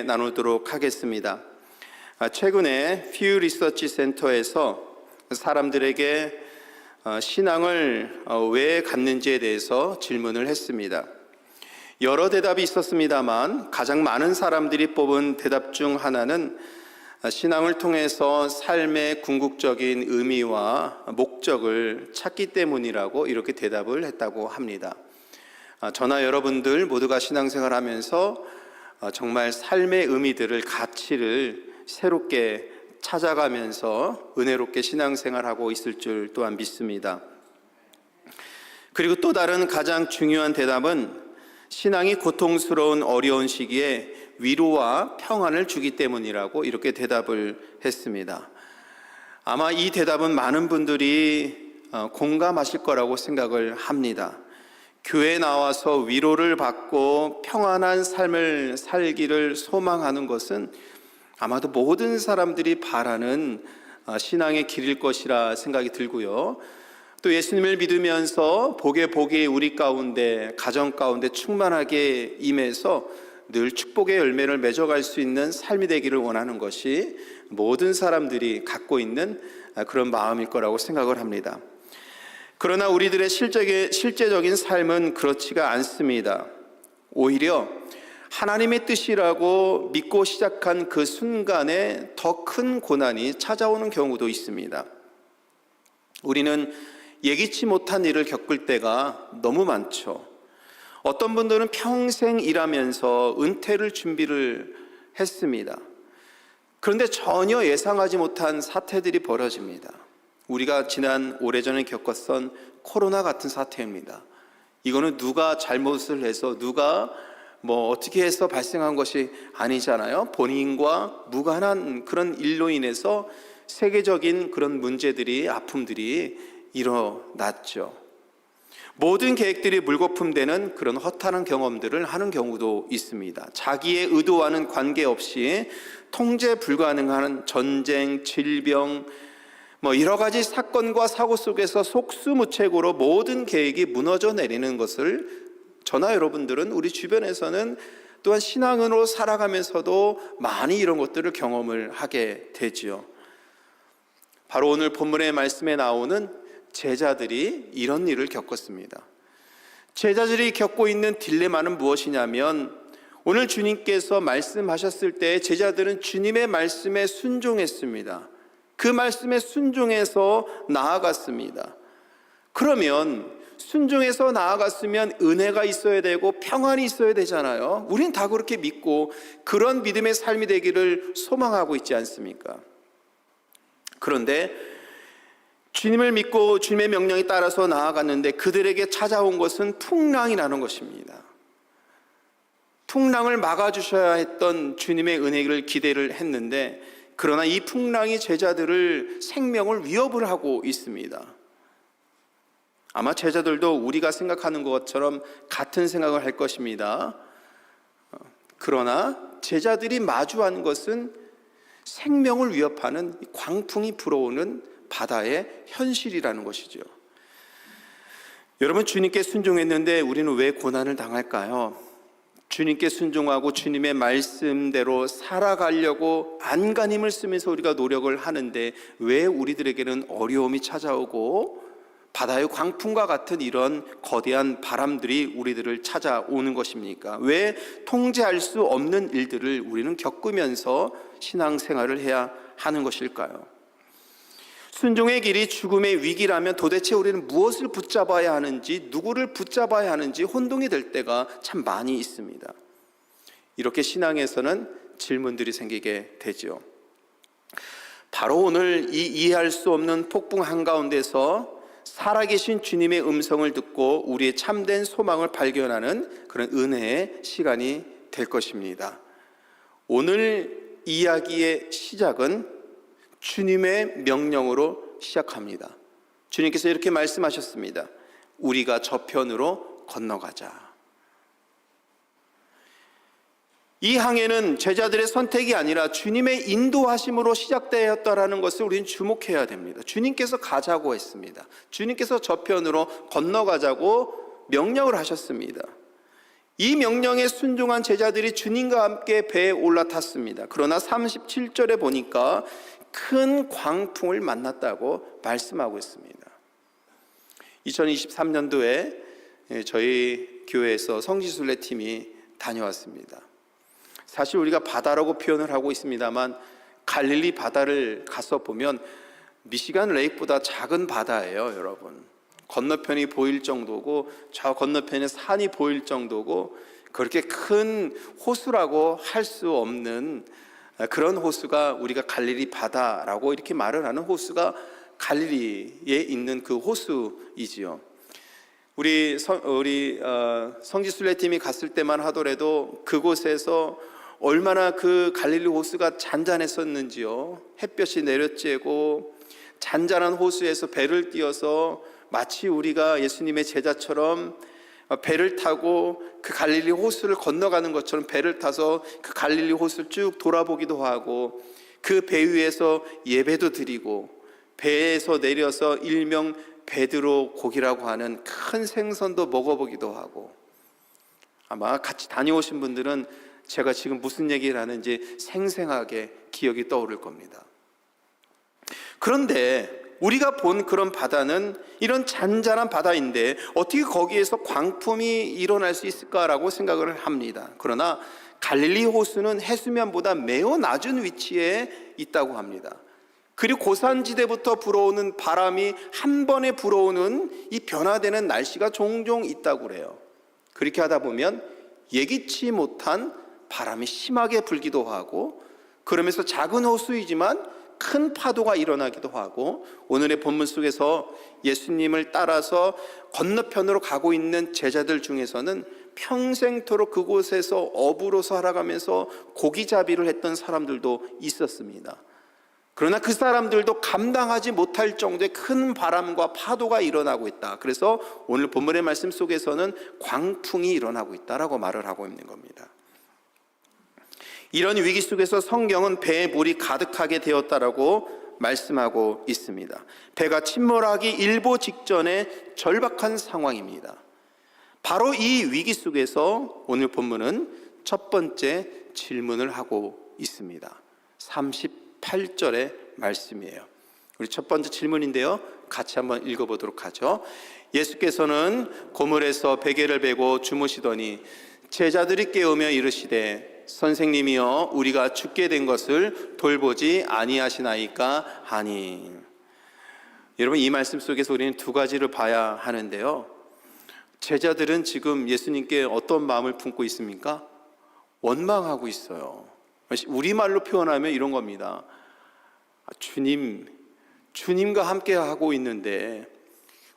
나누도록 하겠습니다. 최근에 퓨 리서치 센터에서 사람들에게 신앙을 왜 갖는지에 대해서 질문을 했습니다. 여러 대답이 있었습니다만 가장 많은 사람들이 뽑은 대답 중 하나는 신앙을 통해서 삶의 궁극적인 의미와 목적을 찾기 때문이라고 이렇게 대답을 했다고 합니다. 저나 여러분들 모두가 신앙생활 하면서 정말 삶의 의미들을, 가치를 새롭게 찾아가면서 은혜롭게 신앙생활하고 있을 줄 또한 믿습니다. 그리고 또 다른 가장 중요한 대답은 신앙이 고통스러운 어려운 시기에 위로와 평안을 주기 때문이라고 이렇게 대답을 했습니다. 아마 이 대답은 많은 분들이 공감하실 거라고 생각을 합니다. 교회에 나와서 위로를 받고 평안한 삶을 살기를 소망하는 것은 아마도 모든 사람들이 바라는 신앙의 길일 것이라 생각이 들고요. 또 예수님을 믿으면서 복이 우리 가운데, 가정 가운데 충만하게 임해서 늘 축복의 열매를 맺어갈 수 있는 삶이 되기를 원하는 것이 모든 사람들이 갖고 있는 그런 마음일 거라고 생각을 합니다. 그러나 우리들의 실제적인 삶은 그렇지가 않습니다. 오히려 하나님의 뜻이라고 믿고 시작한 그 순간에 더 큰 고난이 찾아오는 경우도 있습니다. 우리는 예기치 못한 일을 겪을 때가 너무 많죠. 어떤 분들은 평생 일하면서 은퇴를 준비를 했습니다. 그런데 전혀 예상하지 못한 사태들이 벌어집니다. 우리가 지난 오래전에 겪었던 코로나 같은 사태입니다. 이거는 누가 잘못을 해서 누가 어떻게 해서 발생한 것이 아니잖아요. 본인과 무관한 그런 일로 인해서 세계적인 그런 문제들이, 아픔들이 일어났죠. 모든 계획들이 물거품되는 그런 허탄한 경험들을 하는 경우도 있습니다. 자기의 의도와는 관계없이 통제 불가능한 전쟁, 질병, 여러 가지 사건과 사고 속에서 속수무책으로 모든 계획이 무너져 내리는 것을 저나 여러분들은 우리 주변에서는 또한 신앙으로 살아가면서도 많이 이런 것들을 경험을 하게 되지요. 바로 오늘 본문의 말씀에 나오는 제자들이 이런 일을 겪었습니다. 제자들이 겪고 있는 딜레마는 무엇이냐면 오늘 주님께서 말씀하셨을 때 제자들은 주님의 말씀에 순종했습니다. 그 말씀에 순종해서 나아갔습니다. 그러면 순종해서 나아갔으면 은혜가 있어야 되고 평안이 있어야 되잖아요. 우린 다 그렇게 믿고 그런 믿음의 삶이 되기를 소망하고 있지 않습니까? 그런데 주님을 믿고 주님의 명령에 따라서 나아갔는데 그들에게 찾아온 것은 풍랑이라는 것입니다. 풍랑을 막아주셔야 했던 주님의 은혜를 기대를 했는데 그러나 이 풍랑이 제자들을 생명을 위협을 하고 있습니다. 아마 제자들도 우리가 생각하는 것처럼 같은 생각을 할 것입니다. 그러나 제자들이 마주한 것은 생명을 위협하는 광풍이 불어오는 바다의 현실이라는 것이죠. 여러분, 주님께 순종했는데 우리는 왜 고난을 당할까요? 주님께 순종하고 주님의 말씀대로 살아가려고 안간힘을 쓰면서 우리가 노력을 하는데 왜 우리들에게는 어려움이 찾아오고 바다의 광풍과 같은 이런 거대한 바람들이 우리들을 찾아오는 것입니까? 왜 통제할 수 없는 일들을 우리는 겪으면서 신앙생활을 해야 하는 것일까요? 순종의 길이 죽음의 위기라면 도대체 우리는 무엇을 붙잡아야 하는지, 누구를 붙잡아야 하는지 혼동이 될 때가 참 많이 있습니다. 이렇게 신앙에서는 질문들이 생기게 되죠. 바로 오늘 이 이해할 수 없는 폭풍 한가운데서 살아계신 주님의 음성을 듣고 우리의 참된 소망을 발견하는 그런 은혜의 시간이 될 것입니다. 오늘 이야기의 시작은 주님의 명령으로 시작합니다. 주님께서 이렇게 말씀하셨습니다. 우리가 저편으로 건너가자. 이 항해는 제자들의 선택이 아니라 주님의 인도하심으로 시작되었다라는 것을 우리는 주목해야 됩니다. 주님께서 가자고 했습니다. 주님께서 저편으로 건너가자고 명령을 하셨습니다. 이 명령에 순종한 제자들이 주님과 함께 배에 올라탔습니다. 그러나 37절에 보니까 큰 광풍을 만났다고 말씀하고 있습니다. 2023년도에 저희 교회에서 성지순례팀이 다녀왔습니다. 사실 우리가 바다라고 표현을 하고 있습니다만 갈릴리 바다를 가서 보면 미시간 레이크보다 작은 바다예요, 여러분. 건너편이 보일 정도고 저 건너편에 산이 보일 정도고 그렇게 큰 호수라고 할 수 없는 그런 호수가 우리가 갈릴리 바다라고 이렇게 말을 하는 호수가 갈릴리에 있는 그 호수이지요. 우리 성지순례팀이 갔을 때만 하더라도 그곳에서 얼마나 그 갈릴리 호수가 잔잔했었는지요. 햇볕이 내려쬐고 잔잔한 호수에서 배를 띄어서 마치 우리가 예수님의 제자처럼 배를 타고 그 갈릴리 호수를 건너가는 것처럼 배를 타서 그 갈릴리 호수를 쭉 돌아보기도 하고 그 배 위에서 예배도 드리고 배에서 내려서 일명 베드로 고기라고 하는 큰 생선도 먹어보기도 하고, 아마 같이 다녀오신 분들은 제가 지금 무슨 얘기를 하는지 생생하게 기억이 떠오를 겁니다. 그런데 우리가 본 그런 바다는 이런 잔잔한 바다인데 어떻게 거기에서 광풍이 일어날 수 있을까라고 생각을 합니다. 그러나 갈릴리 호수는 해수면보다 매우 낮은 위치에 있다고 합니다. 그리고 고산지대부터 불어오는 바람이 한 번에 불어오는 이 변화되는 날씨가 종종 있다고 그래요. 그렇게 하다 보면 예기치 못한 바람이 심하게 불기도 하고, 그러면서 작은 호수이지만 큰 파도가 일어나기도 하고, 오늘의 본문 속에서 예수님을 따라서 건너편으로 가고 있는 제자들 중에서는 평생토록 그곳에서 어부로 살아가면서 고기잡이를 했던 사람들도 있었습니다. 그러나 그 사람들도 감당하지 못할 정도의 큰 바람과 파도가 일어나고 있다. 그래서 오늘 본문의 말씀 속에서는 광풍이 일어나고 있다라고 말을 하고 있는 겁니다. 이런 위기 속에서 성경은 배에 물이 가득하게 되었다라고 말씀하고 있습니다. 배가 침몰하기 일보 직전의 절박한 상황입니다. 바로 이 위기 속에서 오늘 본문은 첫 번째 질문을 하고 있습니다. 38절의 말씀이에요. 우리 첫 번째 질문인데요, 같이 한번 읽어보도록 하죠. 예수께서는 고물에서 베개를 베고 주무시더니 제자들이 깨우며 이르시되 선생님이여 우리가 죽게 된 것을 돌보지 아니하시나이까 하니. 여러분, 이 말씀 속에서 우리는 두 가지를 봐야 하는데요, 제자들은 지금 예수님께 어떤 마음을 품고 있습니까? 원망하고 있어요. 우리말로 표현하면 이런 겁니다. 주님과 함께 하고 있는데,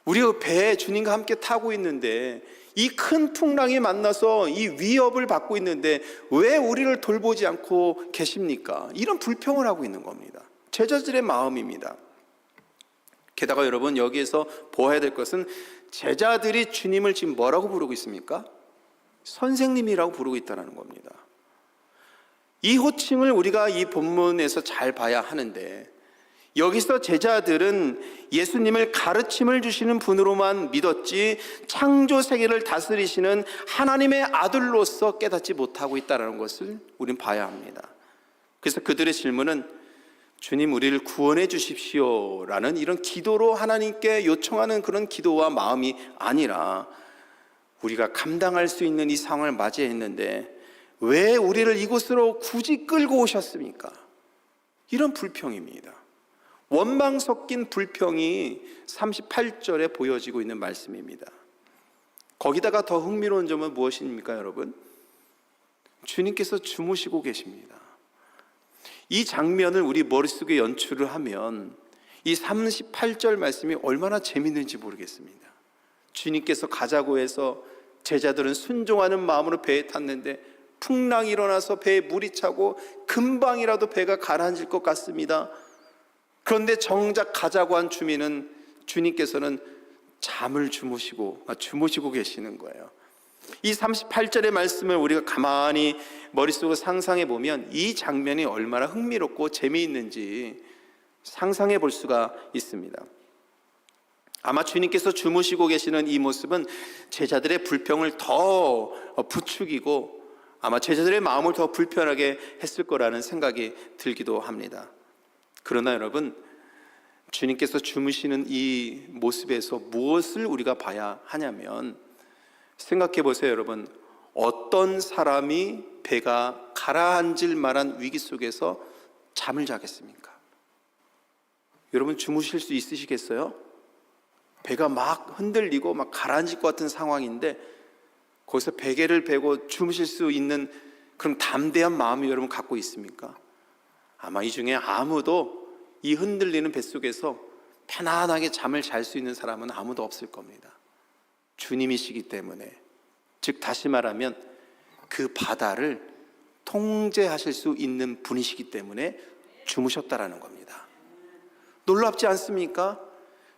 우리가 배에 주님과 함께 타고 있는데 이 큰 풍랑이 만나서 이 위협을 받고 있는데 왜 우리를 돌보지 않고 계십니까? 이런 불평을 하고 있는 겁니다. 제자들의 마음입니다. 게다가 여러분, 여기에서 보아야 될 것은 제자들이 주님을 지금 뭐라고 부르고 있습니까? 선생님이라고 부르고 있다는 겁니다. 이 호칭을 우리가 이 본문에서 잘 봐야 하는데, 여기서 제자들은 예수님을 가르침을 주시는 분으로만 믿었지 창조 세계를 다스리시는 하나님의 아들로서 깨닫지 못하고 있다는 것을 우리는 봐야 합니다. 그래서 그들의 질문은 주님 우리를 구원해 주십시오 라는 이런 기도로 하나님께 요청하는 그런 기도와 마음이 아니라, 우리가 감당할 수 있는 이 상황을 맞이했는데 왜 우리를 이곳으로 굳이 끌고 오셨습니까? 이런 불평입니다. 원망 섞인 불평이 38절에 보여지고 있는 말씀입니다. 거기다가 더 흥미로운 점은 무엇입니까, 여러분? 주님께서 주무시고 계십니다. 이 장면을 우리 머릿속에 연출을 하면 이 38절 말씀이 얼마나 재밌는지 모르겠습니다. 주님께서 가자고 해서 제자들은 순종하는 마음으로 배에 탔는데 풍랑이 일어나서 배에 물이 차고 금방이라도 배가 가라앉을 것 같습니다. 그런데 정작 가자고 한 주님께서는 잠을 주무시고 계시는 거예요. 이 38절의 말씀을 우리가 가만히 머릿속으로 상상해 보면 이 장면이 얼마나 흥미롭고 재미있는지 상상해 볼 수가 있습니다. 아마 주님께서 주무시고 계시는 이 모습은 제자들의 불평을 더 부추기고 아마 제자들의 마음을 더 불편하게 했을 거라는 생각이 들기도 합니다. 그러나 여러분, 주님께서 주무시는 이 모습에서 무엇을 우리가 봐야 하냐면, 생각해 보세요 여러분. 어떤 사람이 배가 가라앉을 만한 위기 속에서 잠을 자겠습니까? 여러분, 주무실 수 있으시겠어요? 배가 막 흔들리고 막 가라앉을 것 같은 상황인데 거기서 베개를 베고 주무실 수 있는 그런 담대한 마음이 여러분 갖고 있습니까? 아마 이 중에 아무도 이 흔들리는 뱃속에서 편안하게 잠을 잘 수 있는 사람은 아무도 없을 겁니다. 주님이시기 때문에, 즉 다시 말하면 그 바다를 통제하실 수 있는 분이시기 때문에 주무셨다라는 겁니다. 놀랍지 않습니까?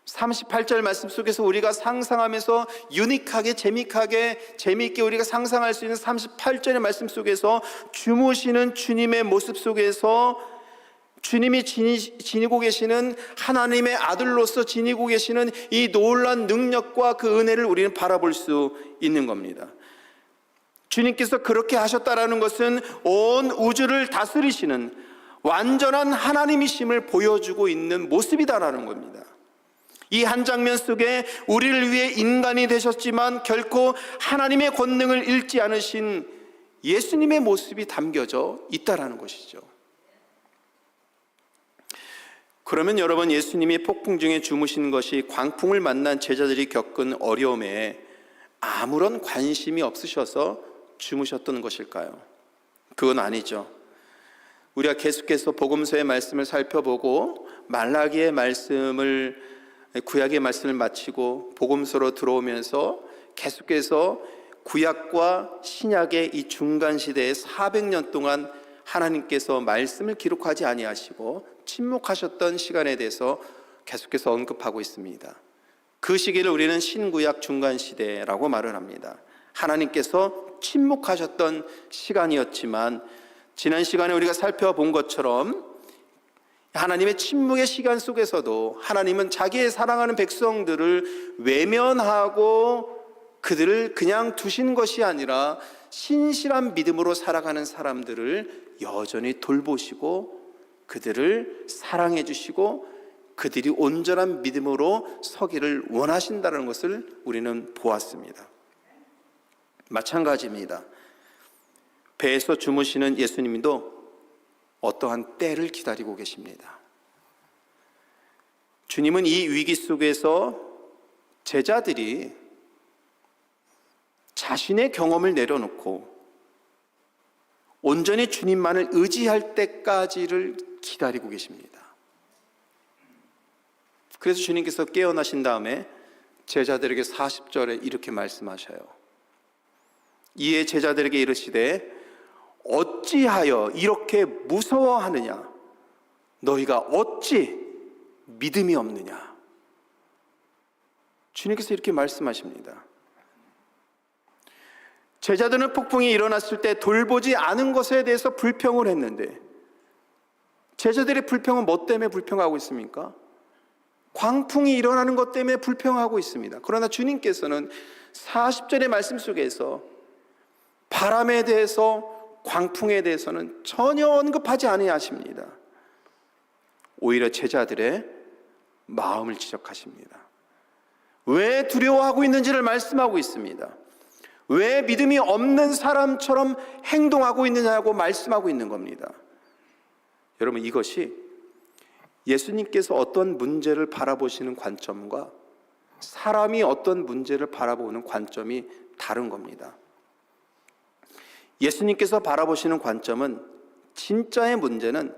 38절 말씀 속에서 우리가 상상하면서 유니크하게 재미있게 우리가 상상할 수 있는 38절의 말씀 속에서 주무시는 주님의 모습 속에서 주님이 지니고 계시는 하나님의 아들로서 지니고 계시는 이 놀라운 능력과 그 은혜를 우리는 바라볼 수 있는 겁니다. 주님께서 그렇게 하셨다라는 것은 온 우주를 다스리시는 완전한 하나님이심을 보여주고 있는 모습이다라는 겁니다. 이 한 장면 속에 우리를 위해 인간이 되셨지만 결코 하나님의 권능을 잃지 않으신 예수님의 모습이 담겨져 있다라는 것이죠. 그러면 여러분, 예수님이 폭풍 중에 주무신 것이 광풍을 만난 제자들이 겪은 어려움에 아무런 관심이 없으셔서 주무셨던 것일까요? 그건 아니죠. 우리가 계속해서 복음서의 말씀을 살펴보고 말라기의 말씀을, 구약의 말씀을 마치고 복음서로 들어오면서 계속해서 구약과 신약의 이 중간 시대에 400년 동안 하나님께서 말씀을 기록하지 아니하시고 침묵하셨던 시간에 대해서 계속해서 언급하고 있습니다. 그 시기를 우리는 신구약 중간 시대라고 말을 합니다. 하나님께서 침묵하셨던 시간이었지만 지난 시간에 우리가 살펴본 것처럼 하나님의 침묵의 시간 속에서도 하나님은 자기의 사랑하는 백성들을 외면하고 그들을 그냥 두신 것이 아니라 신실한 믿음으로 살아가는 사람들을 여전히 돌보시고 그들을 사랑해 주시고 그들이 온전한 믿음으로 서기를 원하신다는 것을 우리는 보았습니다. 마찬가지입니다. 배에서 주무시는 예수님도 어떠한 때를 기다리고 계십니다. 주님은 이 위기 속에서 제자들이 자신의 경험을 내려놓고 온전히 주님만을 의지할 때까지를 기다리고 계십니다. 그래서 주님께서 깨어나신 다음에 제자들에게 40절에 이렇게 말씀하셔요. 이에 제자들에게 이르시되 어찌하여 이렇게 무서워하느냐? 너희가 어찌 믿음이 없느냐? 주님께서 이렇게 말씀하십니다. 제자들은 폭풍이 일어났을 때 돌보지 않은 것에 대해서 불평을 했는데 제자들의 불평은 뭐 때문에 불평하고 있습니까? 광풍이 일어나는 것 때문에 불평하고 있습니다. 그러나 주님께서는 40절의 말씀 속에서 바람에 대해서 광풍에 대해서는 전혀 언급하지 아니하십니다. 오히려 제자들의 마음을 지적하십니다. 왜 두려워하고 있는지를 말씀하고 있습니다. 왜 믿음이 없는 사람처럼 행동하고 있느냐고 말씀하고 있는 겁니다. 여러분, 이것이 예수님께서 어떤 문제를 바라보시는 관점과 사람이 어떤 문제를 바라보는 관점이 다른 겁니다. 예수님께서 바라보시는 관점은 진짜의 문제는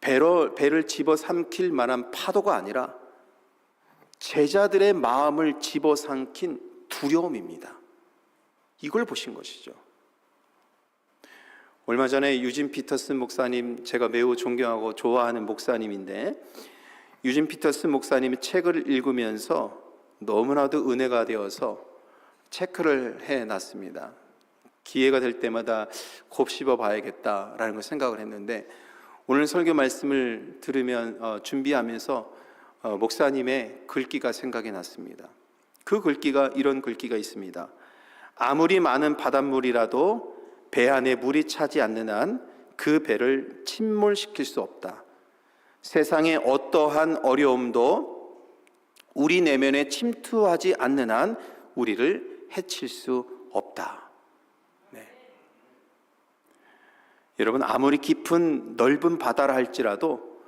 배를 집어삼킬 만한 파도가 아니라 제자들의 마음을 집어삼킨 두려움입니다. 이걸 보신 것이죠. 얼마 전에 유진 피터슨 목사님, 제가 매우 존경하고 좋아하는 목사님인데 유진 피터슨 목사님의 책을 읽으면서 너무나도 은혜가 되어서 체크를 해놨습니다. 기회가 될 때마다 곱씹어 봐야겠다라는 걸 생각을 했는데 오늘 설교 말씀을 들으면 준비하면서 목사님의 글귀가 생각이 났습니다. 그 글귀가 이런 글귀가 있습니다. 아무리 많은 바닷물이라도 배 안에 물이 차지 않는 한 그 배를 침몰시킬 수 없다. 세상의 어떠한 어려움도 우리 내면에 침투하지 않는 한 우리를 해칠 수 없다. 네. 여러분, 아무리 깊은 넓은 바다라 할지라도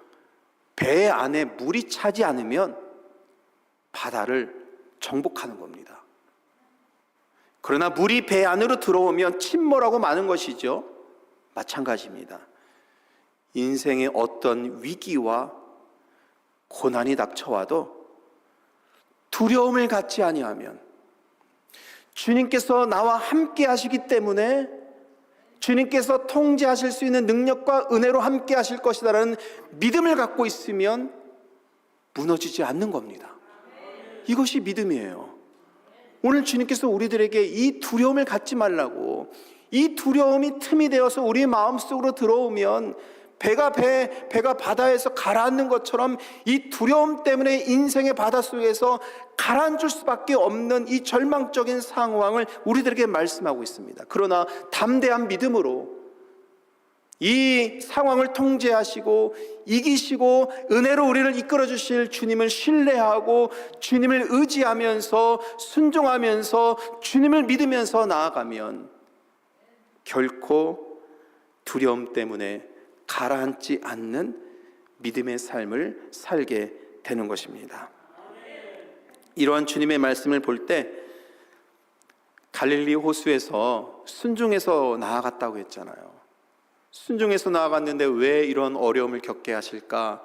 배 안에 물이 차지 않으면 바다를 정복하는 겁니다. 그러나 물이 배 안으로 들어오면 침몰하고 마는 것이죠. 마찬가지입니다. 인생의 어떤 위기와 고난이 닥쳐와도 두려움을 갖지 아니하면, 주님께서 나와 함께 하시기 때문에 주님께서 통제하실 수 있는 능력과 은혜로 함께 하실 것이다라는 믿음을 갖고 있으면 무너지지 않는 겁니다. 이것이 믿음이에요. 오늘 주님께서 우리들에게 이 두려움을 갖지 말라고, 이 두려움이 틈이 되어서 우리 마음속으로 들어오면 배가 바다에서 가라앉는 것처럼 이 두려움 때문에 인생의 바닷속에서 가라앉을 수밖에 없는 이 절망적인 상황을 우리들에게 말씀하고 있습니다. 그러나 담대한 믿음으로 이 상황을 통제하시고 이기시고 은혜로 우리를 이끌어 주실 주님을 신뢰하고 주님을 의지하면서 순종하면서 주님을 믿으면서 나아가면 결코 두려움 때문에 가라앉지 않는 믿음의 삶을 살게 되는 것입니다. 이러한 주님의 말씀을 볼 때 갈릴리 호수에서 순종해서 나아갔다고 했잖아요. 순종해서 나아갔는데 왜 이런 어려움을 겪게 하실까?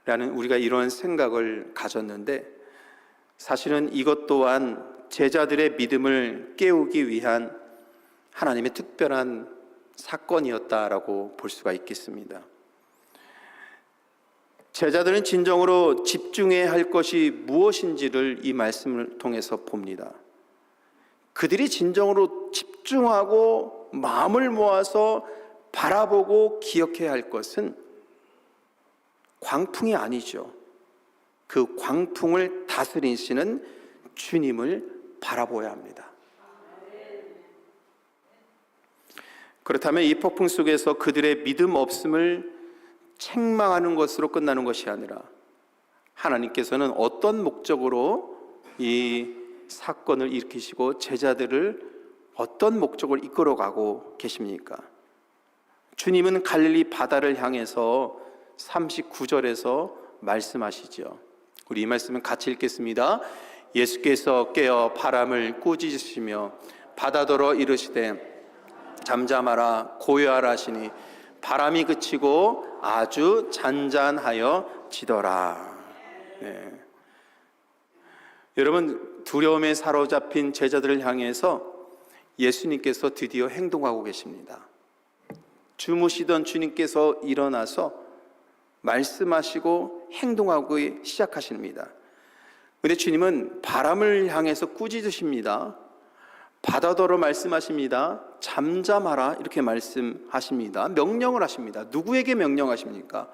라는 우리가 이런 생각을 가졌는데, 사실은 이것 또한 제자들의 믿음을 깨우기 위한 하나님의 특별한 사건이었다라고 볼 수가 있겠습니다. 제자들은 진정으로 집중해야 할 것이 무엇인지를 이 말씀을 통해서 봅니다. 그들이 진정으로 집중하고 마음을 모아서 바라보고 기억해야 할 것은 광풍이 아니죠. 그 광풍을 다스리시는 주님을 바라보아야 합니다. 그렇다면 이 폭풍 속에서 그들의 믿음 없음을 책망하는 것으로 끝나는 것이 아니라 하나님께서는 어떤 목적으로 이 사건을 일으키시고 제자들을 어떤 목적을 이끌어가고 계십니까? 주님은 갈릴리 바다를 향해서 39절에서 말씀하시죠. 우리 이 말씀은 같이 읽겠습니다. 예수께서 깨어 바람을 꾸짖으시며 바다더러 이르시되 잠잠하라 고요하라 하시니 바람이 그치고 아주 잔잔하여 지더라. 네. 여러분, 두려움에 사로잡힌 제자들을 향해서 예수님께서 드디어 행동하고 계십니다. 주무시던 주님께서 일어나서 말씀하시고 행동하기 시작하십니다. 그런데 주님은 바람을 향해서 꾸짖으십니다. 바다더러 말씀하십니다. 잠잠하라 이렇게 말씀하십니다. 명령을 하십니다. 누구에게 명령하십니까?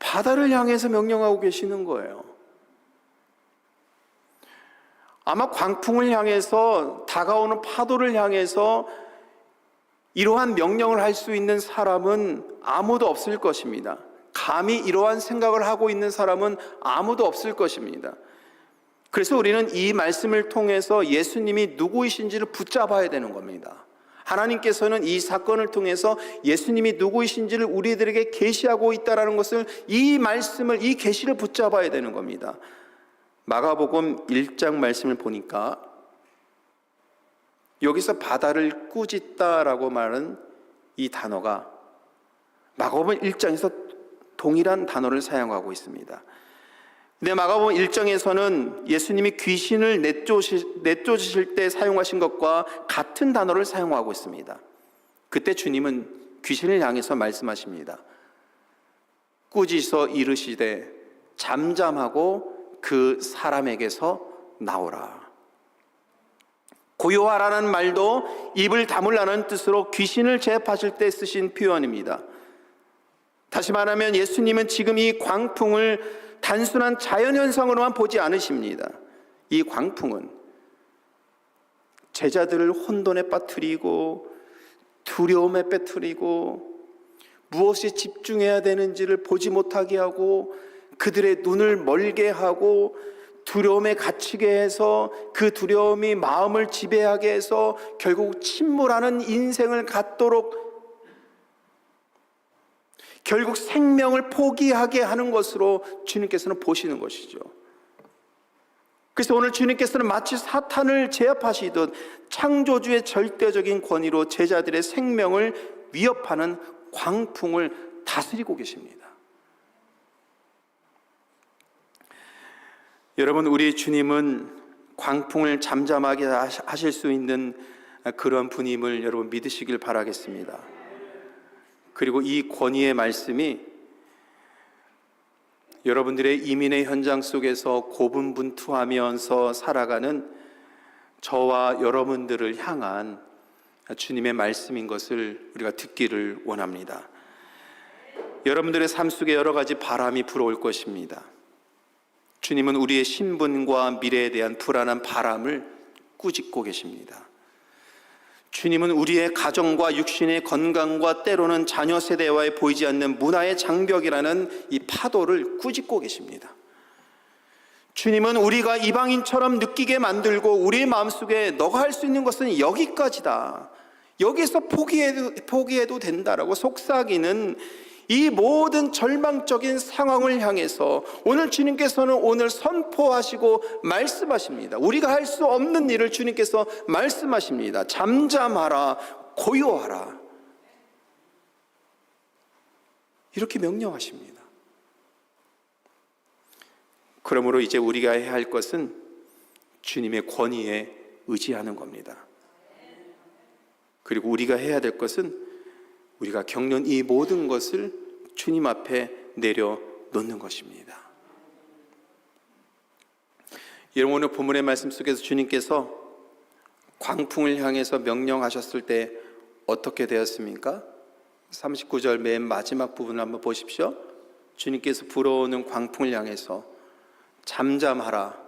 바다를 향해서 명령하고 계시는 거예요. 아마 광풍을 향해서, 다가오는 파도를 향해서 이러한 명령을 할 수 있는 사람은 아무도 없을 것입니다. 감히 이러한 생각을 하고 있는 사람은 아무도 없을 것입니다. 그래서 우리는 이 말씀을 통해서 예수님이 누구이신지를 붙잡아야 되는 겁니다. 하나님께서는 이 사건을 통해서 예수님이 누구이신지를 우리들에게 계시하고 있다는 것을, 이 말씀을, 이 계시를 붙잡아야 되는 겁니다. 마가복음 1장 말씀을 보니까 여기서 바다를 꾸짖다라고 말하는 이 단어가 마가복음 1장에서 동일한 단어를 사용하고 있습니다. 근데 마가복음 1장에서는 예수님이 귀신을 내쫓으실 때 사용하신 것과 같은 단어를 사용하고 있습니다. 그때 주님은 귀신을 향해서 말씀하십니다. 꾸짖어 이르시되 잠잠하고 그 사람에게서 나오라. 고요하라는 말도 입을 다물라는 뜻으로 귀신을 제압하실 때 쓰신 표현입니다. 다시 말하면 예수님은 지금 이 광풍을 단순한 자연현상으로만 보지 않으십니다. 이 광풍은 제자들을 혼돈에 빠뜨리고 두려움에 빠뜨리고 무엇에 집중해야 되는지를 보지 못하게 하고 그들의 눈을 멀게 하고 두려움에 갇히게 해서 그 두려움이 마음을 지배하게 해서 결국 침몰하는 인생을 갖도록 결국 생명을 포기하게 하는 것으로 주님께서는 보시는 것이죠. 그래서 오늘 주님께서는 마치 사탄을 제압하시듯 창조주의 절대적인 권위로 제자들의 생명을 위협하는 광풍을 다스리고 계십니다. 여러분, 우리 주님은 광풍을 잠잠하게 하실 수 있는 그런 분임을 여러분 믿으시길 바라겠습니다. 그리고 이 권위의 말씀이 여러분들의 이민의 현장 속에서 고분분투하면서 살아가는 저와 여러분들을 향한 주님의 말씀인 것을 우리가 듣기를 원합니다. 여러분들의 삶 속에 여러 가지 바람이 불어올 것입니다. 주님은 우리의 신분과 미래에 대한 불안한 바람을 꾸짖고 계십니다. 주님은 우리의 가정과 육신의 건강과 때로는 자녀 세대와의 보이지 않는 문화의 장벽이라는 이 파도를 꾸짖고 계십니다. 주님은 우리가 이방인처럼 느끼게 만들고 우리의 마음속에 너가 할 수 있는 것은 여기까지다, 여기서 포기해도 된다라고 속삭이는 이 모든 절망적인 상황을 향해서 오늘 주님께서는 오늘 선포하시고 말씀하십니다. 우리가 할 수 없는 일을 주님께서 말씀하십니다. 잠잠하라, 고요하라, 이렇게 명령하십니다. 그러므로 이제 우리가 해야 할 것은 주님의 권위에 의지하는 겁니다. 그리고 우리가 해야 될 것은 우리가 겪는 이 모든 것을 주님 앞에 내려놓는 것입니다. 여러분, 오늘 본문의 말씀 속에서 주님께서 광풍을 향해서 명령하셨을 때 어떻게 되었습니까? 39절 맨 마지막 부분을 한번 보십시오. 주님께서 불어오는 광풍을 향해서 잠잠하라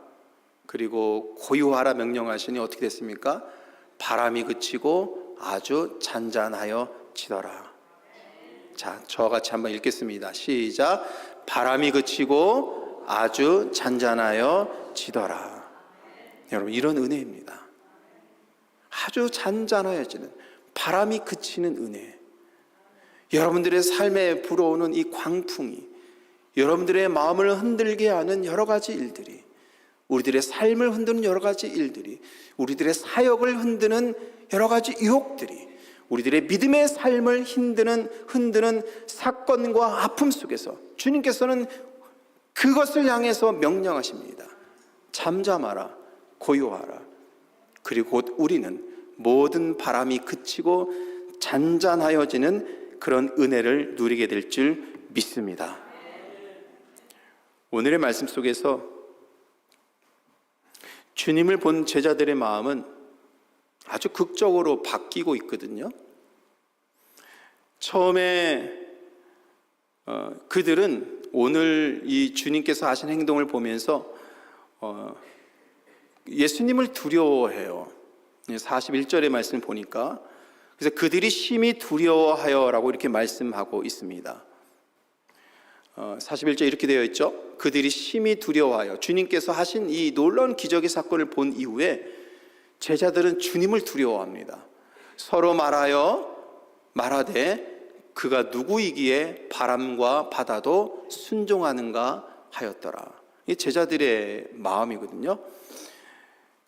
그리고 고요하라 명령하시니 어떻게 됐습니까? 바람이 그치고 아주 잔잔하여 지더라. 자, 저와 같이 한번 읽겠습니다. 시작. 바람이 그치고 아주 잔잔하여 지더라. 여러분, 이런 은혜입니다. 아주 잔잔하여지는, 바람이 그치는 은혜. 여러분들의 삶에 불어오는 이 광풍이 여러분들의 마음을 흔들게 하는 여러 가지 일들이, 우리들의 삶을 흔드는 여러 가지 일들이, 우리들의 사역을 흔드는 여러 가지 유혹들이, 우리들의 믿음의 삶을 흔드는 사건과 아픔 속에서 주님께서는 그것을 향해서 명령하십니다. 잠잠하라, 고요하라. 그리고 곧 우리는 모든 바람이 그치고 잔잔하여지는 그런 은혜를 누리게 될 줄 믿습니다. 오늘의 말씀 속에서 주님을 본 제자들의 마음은 아주 극적으로 바뀌고 있거든요. 처음에 그들은 오늘 이 주님께서 하신 행동을 보면서 예수님을 두려워해요. 41절의 말씀을 보니까, 그래서 그들이 심히 두려워하여라고 이렇게 말씀하고 있습니다. 41절 이렇게 되어 있죠. 그들이 심히 두려워하여, 주님께서 하신 이 놀라운 기적의 사건을 본 이후에 제자들은 주님을 두려워합니다. 서로 말하되 그가 누구이기에 바람과 바다도 순종하는가 하였더라. 이게 제자들의 마음이거든요.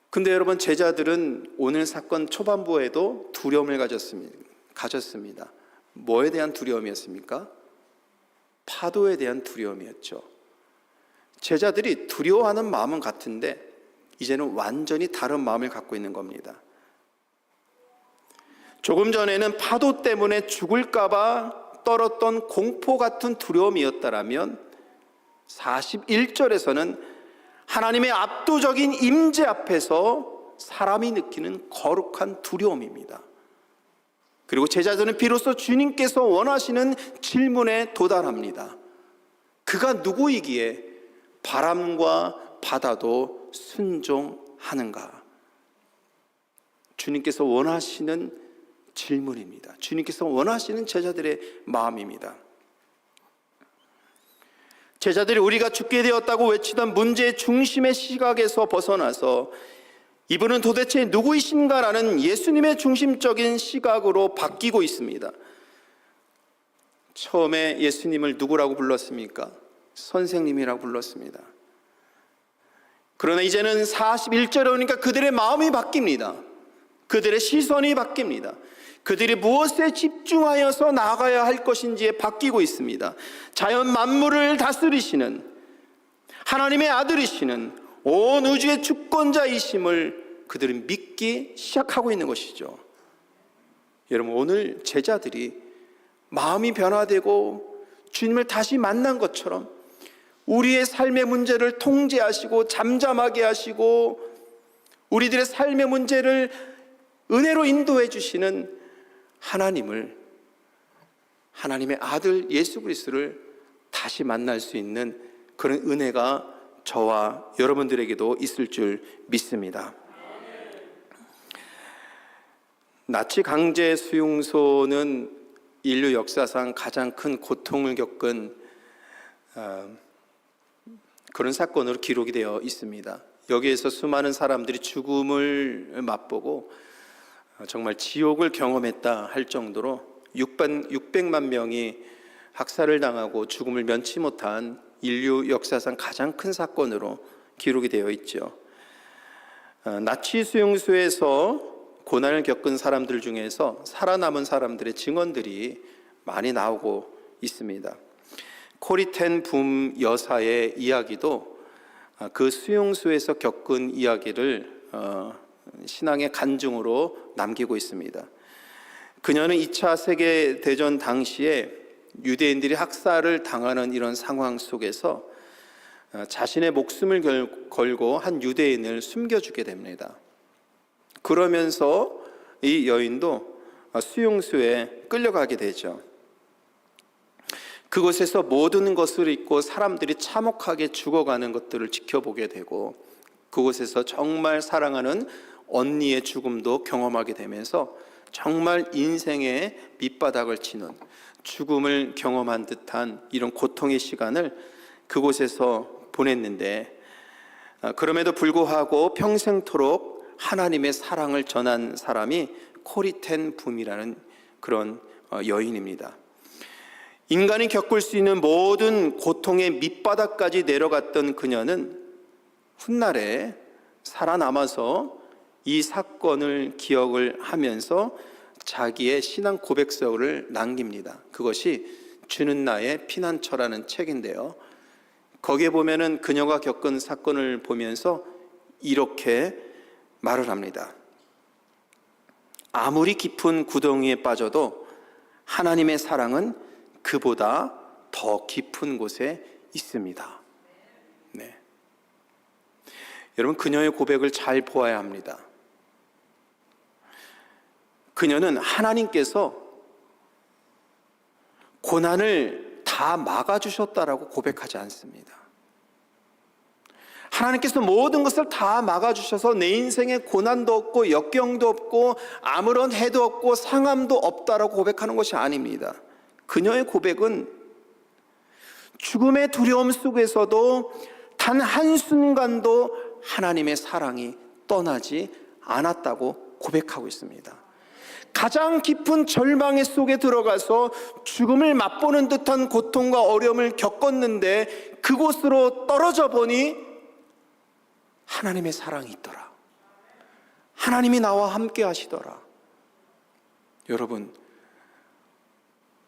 근데 여러분, 제자들은 오늘 사건 초반부에도 두려움을 가졌습니다. 뭐에 대한 두려움이었습니까? 파도에 대한 두려움이었죠. 제자들이 두려워하는 마음은 같은데 이제는 완전히 다른 마음을 갖고 있는 겁니다. 조금 전에는 파도 때문에 죽을까봐 떨었던 공포 같은 두려움이었다라면 41절에서는 하나님의 압도적인 임재 앞에서 사람이 느끼는 거룩한 두려움입니다. 그리고 제자들은 비로소 주님께서 원하시는 질문에 도달합니다. 그가 누구이기에 바람과 바다도 순종하는가? 주님께서 원하시는 질문입니다. 주님께서 원하시는 제자들의 마음입니다. 제자들이 우리가 죽게 되었다고 외치던 문제의 중심의 시각에서 벗어나서 이분은 도대체 누구이신가라는 예수님의 중심적인 시각으로 바뀌고 있습니다. 처음에 예수님을 누구라고 불렀습니까? 선생님이라고 불렀습니다. 그러나 이제는 41절에 오니까 그들의 마음이 바뀝니다. 그들의 시선이 바뀝니다. 그들이 무엇에 집중하여서 나아가야 할 것인지에 바뀌고 있습니다. 자연 만물을 다스리시는 하나님의 아들이시는 온 우주의 주권자이심을 그들은 믿기 시작하고 있는 것이죠. 여러분, 오늘 제자들이 마음이 변화되고 주님을 다시 만난 것처럼 우리의 삶의 문제를 통제하시고 잠잠하게 하시고 우리들의 삶의 문제를 은혜로 인도해 주시는 하나님을, 하나님의 아들 예수 그리스도를 다시 만날 수 있는 그런 은혜가 저와 여러분들에게도 있을 줄 믿습니다. 나치 강제 수용소는 인류 역사상 가장 큰 고통을 겪은 그런 사건으로 기록이 되어 있습니다. 여기에서 수많은 사람들이 죽음을 맛보고 정말 지옥을 경험했다 할 정도로 600만 명이 학살을 당하고 죽음을 면치 못한 인류 역사상 가장 큰 사건으로 기록이 되어 있죠. 나치 수용소에서 고난을 겪은 사람들 중에서 살아남은 사람들의 증언들이 많이 나오고 있습니다. 코리텐 붐 여사의 이야기도 그 수용소에서 겪은 이야기를 신앙의 간증으로 남기고 있습니다. 그녀는 2차 세계대전 당시에 유대인들이 학살을 당하는 이런 상황 속에서 자신의 목숨을 걸고 한 유대인을 숨겨주게 됩니다. 그러면서 이 여인도 수용소에 끌려가게 되죠. 그곳에서 모든 것을 잊고 사람들이 참혹하게 죽어가는 것들을 지켜보게 되고 그곳에서 정말 사랑하는 언니의 죽음도 경험하게 되면서 정말 인생의 밑바닥을 치는 죽음을 경험한 듯한 이런 고통의 시간을 그곳에서 보냈는데 그럼에도 불구하고 평생토록 하나님의 사랑을 전한 사람이 코리텐 붐이라는 그런 여인입니다. 인간이 겪을 수 있는 모든 고통의 밑바닥까지 내려갔던 그녀는 훗날에 살아남아서 이 사건을 기억을 하면서 자기의 신앙 고백서를 남깁니다. 그것이 주는 나의 피난처라는 책인데요. 거기에 보면은 그녀가 겪은 사건을 보면서 이렇게 말을 합니다. 아무리 깊은 구덩이에 빠져도 하나님의 사랑은 그보다 더 깊은 곳에 있습니다. 네. 여러분, 그녀의 고백을 잘 보아야 합니다. 그녀는 하나님께서 고난을 다 막아주셨다라고 고백하지 않습니다. 하나님께서 모든 것을 다 막아주셔서 내 인생에 고난도 없고 역경도 없고 아무런 해도 없고 상함도 없다라고 고백하는 것이 아닙니다. 그녀의 고백은 죽음의 두려움 속에서도 단 한순간도 하나님의 사랑이 떠나지 않았다고 고백하고 있습니다. 가장 깊은 절망의 속에 들어가서 죽음을 맛보는 듯한 고통과 어려움을 겪었는데 그곳으로 떨어져 보니 하나님의 사랑이 있더라. 하나님이 나와 함께 하시더라. 여러분,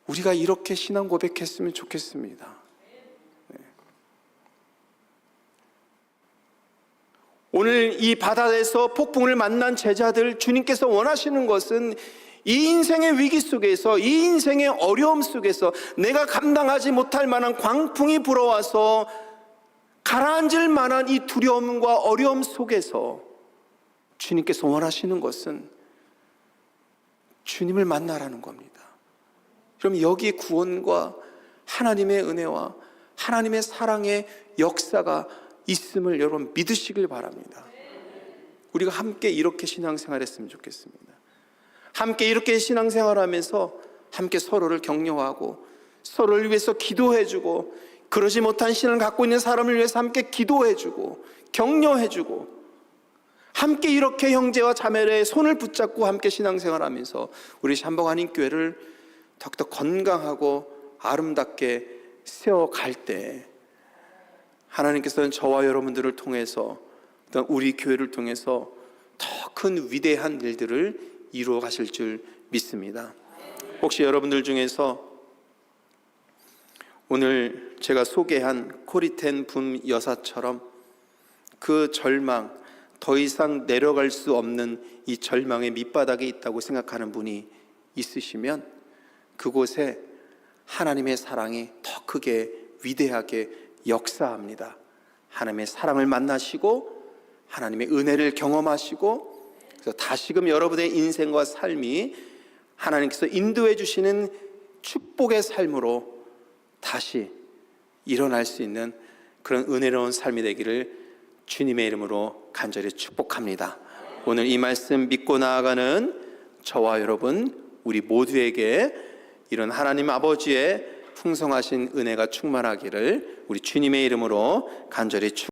우리가 이렇게 신앙 고백했으면 좋겠습니다. 네. 오늘 이 바다에서 폭풍을 만난 제자들, 주님께서 원하시는 것은 이 인생의 위기 속에서, 이 인생의 어려움 속에서 내가 감당하지 못할 만한 광풍이 불어와서 가라앉을 만한 이 두려움과 어려움 속에서 주님께서 원하시는 것은 주님을 만나라는 겁니다. 그럼 여기 구원과 하나님의 은혜와 하나님의 사랑의 역사가 있음을 여러분 믿으시길 바랍니다. 우리가 함께 이렇게 신앙생활했으면 좋겠습니다. 함께 이렇게 신앙생활하면서 함께 서로를 격려하고 서로를 위해서 기도해주고, 그러지 못한 신을 갖고 있는 사람을 위해서 함께 기도해주고 격려해주고, 함께 이렇게 형제와 자매의 손을 붙잡고 함께 신앙생활하면서 우리 샴버간인교회를 더욱더 건강하고 아름답게 세워갈 때, 하나님께서는 저와 여러분들을 통해서, 우리 교회를 통해서 더 큰 위대한 일들을 이루어 가실 줄 믿습니다. 혹시 여러분들 중에서 오늘 제가 소개한 코리텐 붐 여사처럼 그 절망, 더 이상 내려갈 수 없는 이 절망의 밑바닥에 있다고 생각하는 분이 있으시면, 그곳에 하나님의 사랑이 더 크게 위대하게 역사합니다. 하나님의 사랑을 만나시고 하나님의 은혜를 경험하시고, 그래서 다시금 여러분의 인생과 삶이 하나님께서 인도해 주시는 축복의 삶으로 다시 일어날 수 있는 그런 은혜로운 삶이 되기를 주님의 이름으로 간절히 축복합니다. 오늘 이 말씀 믿고 나아가는 저와 여러분, 우리 모두에게 이런 하나님 아버지의 풍성하신 은혜가 충만하기를 우리 주님의 이름으로 간절히 축복합니다.